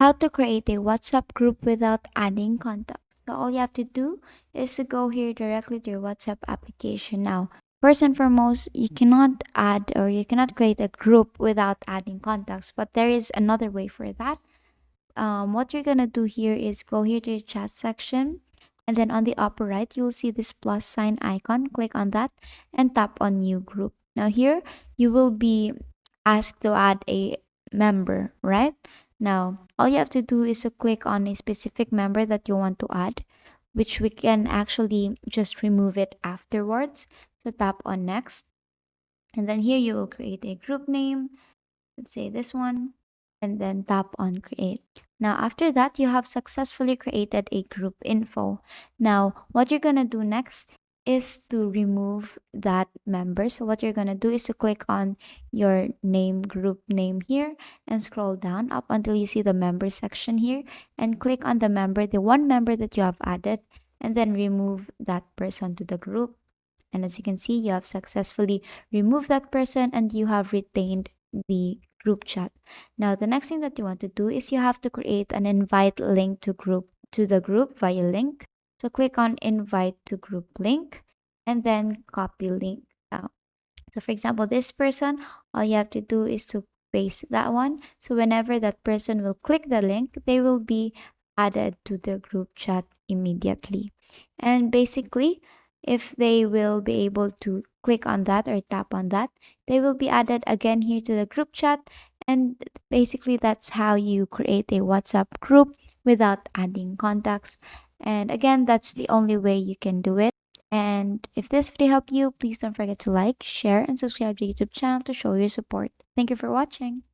How to create a WhatsApp group without adding contacts. So all you have to do is to go here directly to your WhatsApp application. Now, first and foremost, you cannot add or you cannot create a group without adding contacts, but there is another way for that. What you're gonna do here is go here to your chat section, and then on the upper right, you'll see this plus sign icon. Click on that and tap on new group. Now here you will be asked to add a member, right? Now all you have to do is to click on a specific member that you want to add, which we can actually just remove it afterwards. So tap on next, and then here you will create a group name. Let's say this one, and then tap on create. Now, after that, you have successfully created a group info. Now, what you're going to do next is to remove that member. So, what you're going to do is to click on your name, group name here, and scroll down up until you see the member section here, and click on the member, the one member that you have added, and then remove that person to the group. And as you can see, you have successfully removed that person and you have retained the group chat. Now, the next thing that you want to do is you have to create an invite link to the group via link. So click on invite to group link and then copy link down. So for example, this person, all you have to do is to paste that one. So whenever that person will click the link, they will be added to the group chat immediately. And basically, if they will be able to click on that or tap on that, they will be added again here to the group chat. And basically, that's how you create a WhatsApp group without adding contacts. And again, that's the only way you can do it. And if this video helped you, please don't forget to like, share, and subscribe to the YouTube channel to show your support. Thank you for watching.